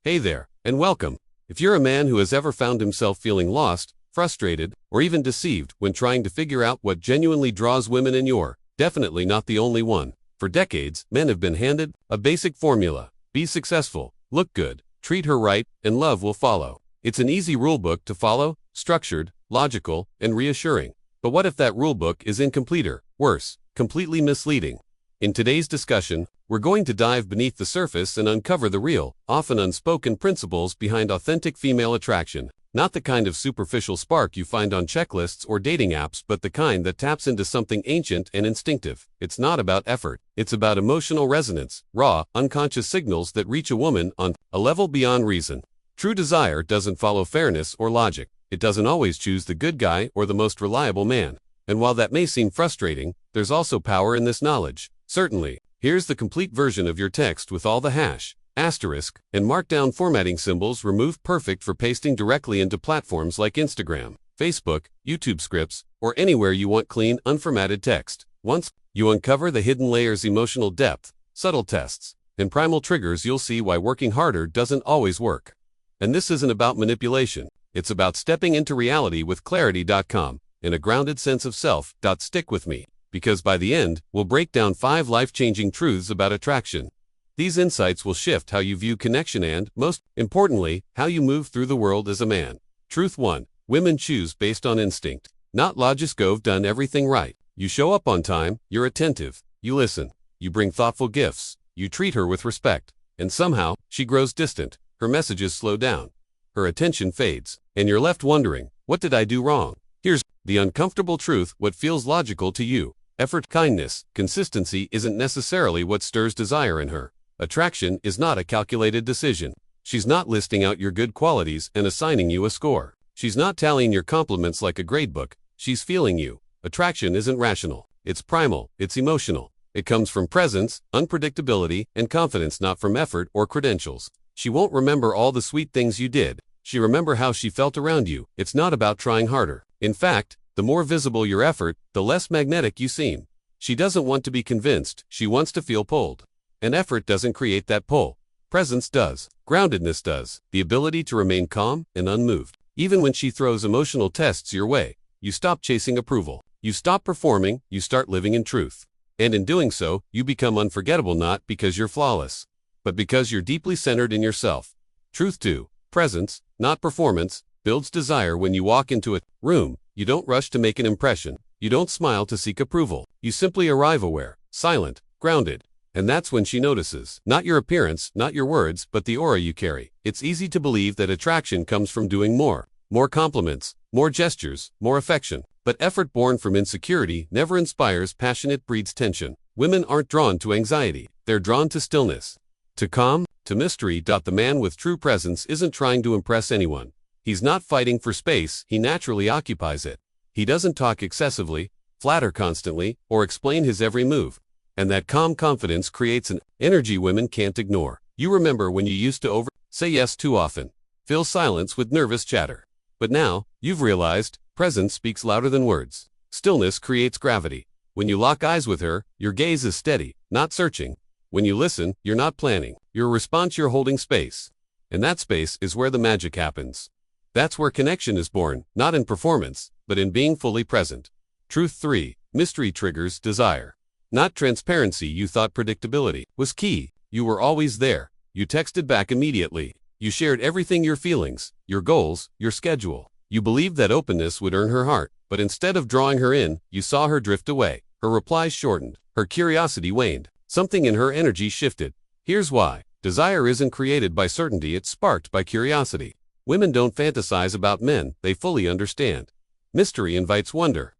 Hey there, and welcome. If you're a man who has ever found himself feeling lost, frustrated, or even deceived when trying to figure out what genuinely draws women in, you're definitely not the only one. For decades, men have been handed a basic formula: be successful, look good, treat her right, and love will follow. It's an easy rulebook to follow, structured, logical, and reassuring. But what if that rulebook is incomplete or, worse, completely misleading? In today's discussion, we're going to dive beneath the surface and uncover the real, often unspoken principles behind authentic female attraction. Not the kind of superficial spark you find on checklists or dating apps, but the kind that taps into something ancient and instinctive. It's not about effort. It's about emotional resonance, raw, unconscious signals that reach a woman on a level beyond reason. True desire doesn't follow fairness or logic. It doesn't always choose the good guy or the most reliable man. And while that may seem frustrating, there's also power in this knowledge. Certainly, here's the complete version of your text with all the hash, asterisk, and markdown formatting symbols removed, perfect for pasting directly into platforms like Instagram, Facebook, YouTube scripts, or anywhere you want clean, unformatted text. Once you uncover the hidden layers, emotional depth, subtle tests, and primal triggers, you'll see why working harder doesn't always work. And this isn't about manipulation. It's about stepping into reality with clarity.com and a grounded sense of self. Stick with me, because by the end, we'll break down 5 life-changing truths about attraction. These insights will shift how you view connection and, most importantly, how you move through the world as a man. Truth 1. Women choose based on instinct, not logic. You've done everything right. You show up on time, you're attentive, you listen, you bring thoughtful gifts, you treat her with respect, and somehow, she grows distant, her messages slow down, her attention fades, and you're left wondering, what did I do wrong? Here's the uncomfortable truth: what feels logical to you, effort, kindness, consistency, isn't necessarily what stirs desire in her. Attraction is not a calculated decision. She's not listing out your good qualities and assigning you a score. She's not tallying your compliments like a gradebook. She's feeling you. Attraction isn't rational. It's primal. It's emotional. It comes from presence, unpredictability, and confidence, not from effort or credentials. She won't remember all the sweet things you did. She remember how she felt around you. It's not about trying harder. In fact, the more visible your effort, the less magnetic you seem. She doesn't want to be convinced. She wants to feel pulled. And effort doesn't create that pull. Presence does. Groundedness does. The ability to remain calm and unmoved. Even when she throws emotional tests your way, you stop chasing approval. You stop performing. You start living in truth. And in doing so, you become unforgettable, not because you're flawless, but because you're deeply centered in yourself. Truth 2. Presence, not performance, builds desire. When you walk into a room, you don't rush to make an impression. You don't smile to seek approval. You simply arrive aware, silent, grounded. And that's when she notices. Not your appearance, not your words, but the aura you carry. It's easy to believe that attraction comes from doing more. More compliments, more gestures, more affection. But effort born from insecurity never inspires passion, it breeds tension. Women aren't drawn to anxiety. They're drawn to stillness, to calm, to mystery. The man with true presence isn't trying to impress anyone. He's not fighting for space. He naturally occupies it. He doesn't talk excessively, flatter constantly, or explain his every move. And that calm confidence creates an energy women can't ignore. You remember when you used to say yes too often, fill silence with nervous chatter. But now, you've realized, presence speaks louder than words. Stillness creates gravity. When you lock eyes with her, your gaze is steady, not searching. When you listen, you're not planning. Your response, you're holding space. And that space is where the magic happens. That's where connection is born, not in performance, but in being fully present. Truth 3. Mystery triggers desire. Not transparency. You thought predictability was key. You were always there. You texted back immediately. You shared everything: your feelings, your goals, your schedule. You believed that openness would earn her heart, but instead of drawing her in, you saw her drift away. Her replies shortened. Her curiosity waned. Something in her energy shifted. Here's why. Desire isn't created by certainty, it's sparked by curiosity. Women don't fantasize about men, they fully understand. Mystery invites wonder.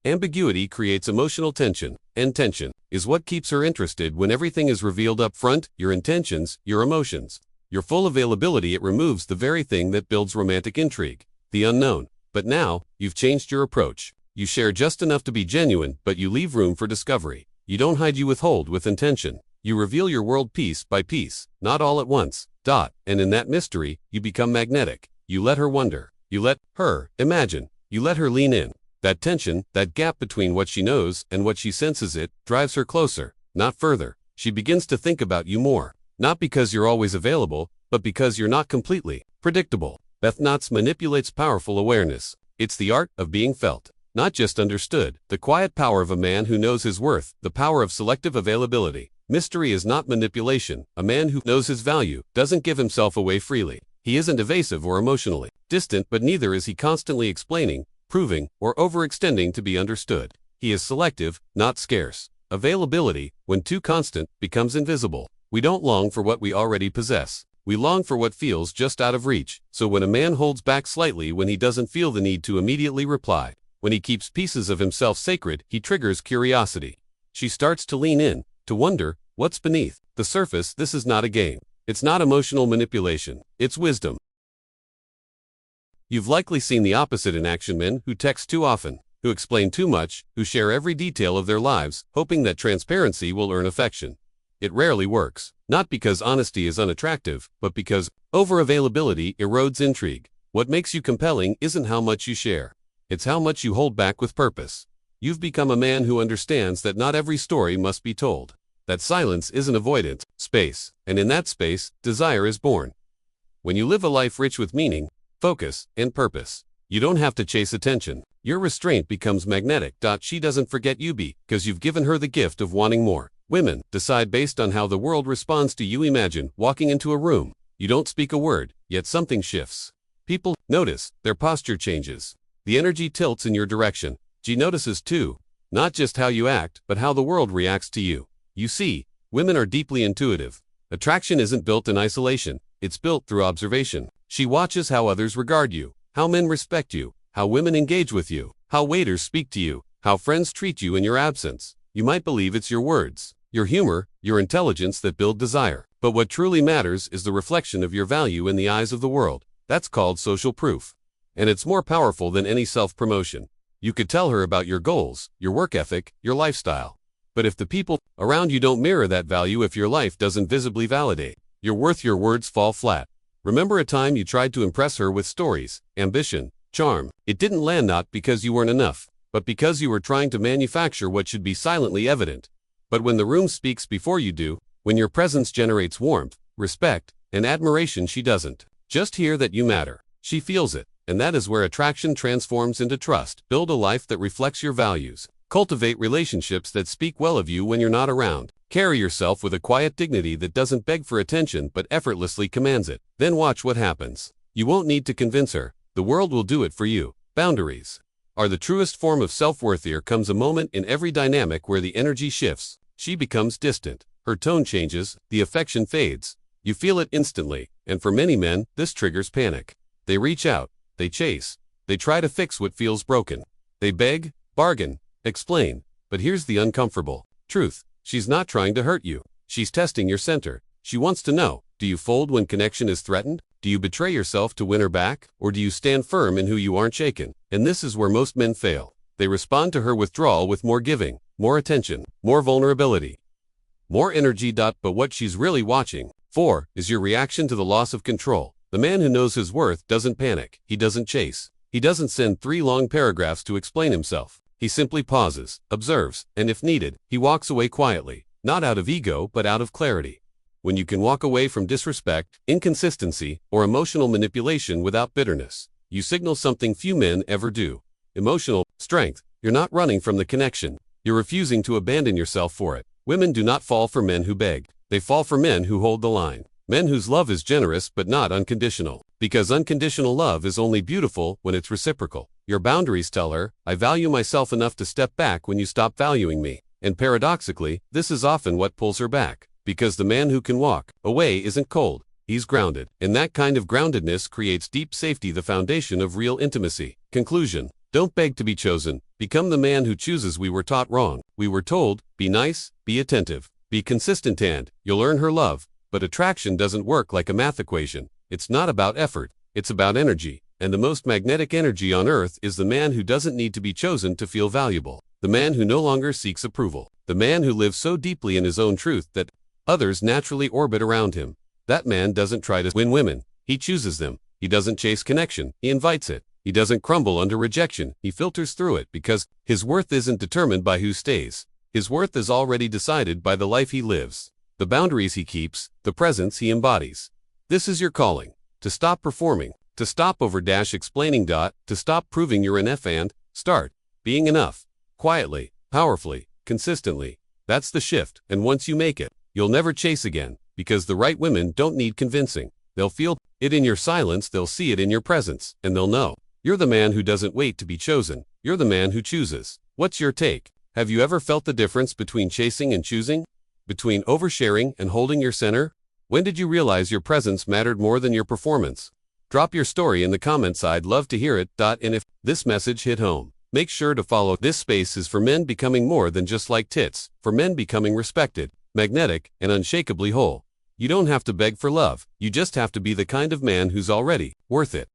Ambiguity creates emotional tension, and tension is what keeps her interested. When everything is revealed up front, your intentions, your emotions, your full availability, it removes the very thing that builds romantic intrigue, the unknown. But now, you've changed your approach. You share just enough to be genuine, but you leave room for discovery. You don't hide, you withhold with intention. You reveal your world piece by piece, not all at once. And in that mystery, you become magnetic. You let her wonder. You let her imagine. You let her lean in. That tension, that gap between what she knows and what she senses, it drives her closer, not further. She begins to think about you more. Not because you're always available, but because you're not completely predictable. Beth Knotts manipulates powerful awareness. It's the art of being felt, not just understood. The quiet power of a man who knows his worth, the power of selective availability. Mystery is not manipulation. A man who knows his value doesn't give himself away freely. He isn't evasive or emotionally distant, but neither is he constantly explaining, proving, or overextending to be understood. He is selective, not scarce. Availability, when too constant, becomes invisible. We don't long for what we already possess. We long for what feels just out of reach. So when a man holds back slightly, when he doesn't feel the need to immediately reply, when he keeps pieces of himself sacred, he triggers curiosity. She starts to lean in, to wonder, what's beneath the surface? This is not a game. It's not emotional manipulation. It's wisdom. You've likely seen the opposite in action: men who text too often, who explain too much, who share every detail of their lives, hoping that transparency will earn affection. It rarely works, not because honesty is unattractive, but because over-availability erodes intrigue. What makes you compelling isn't how much you share. It's how much you hold back with purpose. You've become a man who understands that not every story must be told, that silence isn't avoidant space, and in that space, desire is born. When you live a life rich with meaning, focus, and purpose, you don't have to chase attention. Your restraint becomes magnetic. She doesn't forget you because you've given her the gift of wanting more. Women decide based on how the world responds to you. Imagine walking into a room. You don't speak a word, yet something shifts. People notice, their posture changes. The energy tilts in your direction. She notices too, not just how you act, but how the world reacts to you. You see, women are deeply intuitive. Attraction isn't built in isolation, it's built through observation. She watches how others regard you, how men respect you, how women engage with you, how waiters speak to you, how friends treat you in your absence. You might believe it's your words, your humor, your intelligence that build desire. But what truly matters is the reflection of your value in the eyes of the world. That's called social proof. And it's more powerful than any self-promotion. You could tell her about your goals, your work ethic, your lifestyle. But if the people around you don't mirror that value, if your life doesn't visibly validate your worth, your words fall flat. Remember a time you tried to impress her with stories, ambition, charm. It didn't land, not because you weren't enough, but because you were trying to manufacture what should be silently evident. But when the room speaks before you do, when your presence generates warmth, respect, and admiration, she doesn't just hear that you matter. She feels it, and that is where attraction transforms into trust. Build a life that reflects your values. Cultivate relationships that speak well of you when you're not around. Carry yourself with a quiet dignity that doesn't beg for attention but effortlessly commands it. Then watch what happens. You won't need to convince her. The world will do it for you. Boundaries are the truest form of self-worth. There comes a moment in every dynamic where the energy shifts. She becomes distant. Her tone changes. The affection fades. You feel it instantly. And for many men, this triggers panic. They reach out. They chase. They try to fix what feels broken. They beg, bargain, explain. But here's the uncomfortable truth. She's not trying to hurt you. She's testing your center. She wants to know, do you fold when connection is threatened? Do you betray yourself to win her back? Or do you stand firm in who you aren't shaken? And this is where most men fail. They respond to her withdrawal with more giving, more attention, more vulnerability, more energy. But what she's really watching for is your reaction to the loss of control. The man who knows his worth doesn't panic. He doesn't chase. He doesn't send 3 long paragraphs to explain himself. He simply pauses, observes, and if needed, he walks away quietly, not out of ego but out of clarity. When you can walk away from disrespect, inconsistency, or emotional manipulation without bitterness, you signal something few men ever do. Emotional strength. You're not running from the connection. You're refusing to abandon yourself for it. Women do not fall for men who beg. They fall for men who hold the line. Men whose love is generous but not unconditional. Because unconditional love is only beautiful when it's reciprocal. Your boundaries tell her, I value myself enough to step back when you stop valuing me. And paradoxically, this is often what pulls her back. Because the man who can walk away isn't cold, he's grounded. And that kind of groundedness creates deep safety, the foundation of real intimacy. Conclusion. Don't beg to be chosen. Become the man who chooses. We were taught wrong. We were told, be nice, be attentive, be consistent, and you'll earn her love. But attraction doesn't work like a math equation. It's not about effort, it's about energy. And the most magnetic energy on earth is the man who doesn't need to be chosen to feel valuable. The man who no longer seeks approval. The man who lives so deeply in his own truth that others naturally orbit around him. That man doesn't try to win women. He chooses them. He doesn't chase connection. He invites it. He doesn't crumble under rejection. He filters through it because his worth isn't determined by who stays. His worth is already decided by the life he lives, the boundaries he keeps, the presence he embodies. This is your calling. To stop performing. To stop over-explaining. To stop proving you're enough and start being enough. Quietly, powerfully, consistently. That's the shift, and once you make it, you'll never chase again, because the right women don't need convincing. They'll feel it in your silence, they'll see it in your presence, and they'll know. You're the man who doesn't wait to be chosen. You're the man who chooses. What's your take? Have you ever felt the difference between chasing and choosing? Between oversharing and holding your center? When did you realize your presence mattered more than your performance? Drop your story in the comments, I'd love to hear it. And if this message hit home, make sure to follow. This space is for men becoming more than just like tits, for men becoming respected, magnetic, and unshakably whole. You don't have to beg for love, you just have to be the kind of man who's already worth it.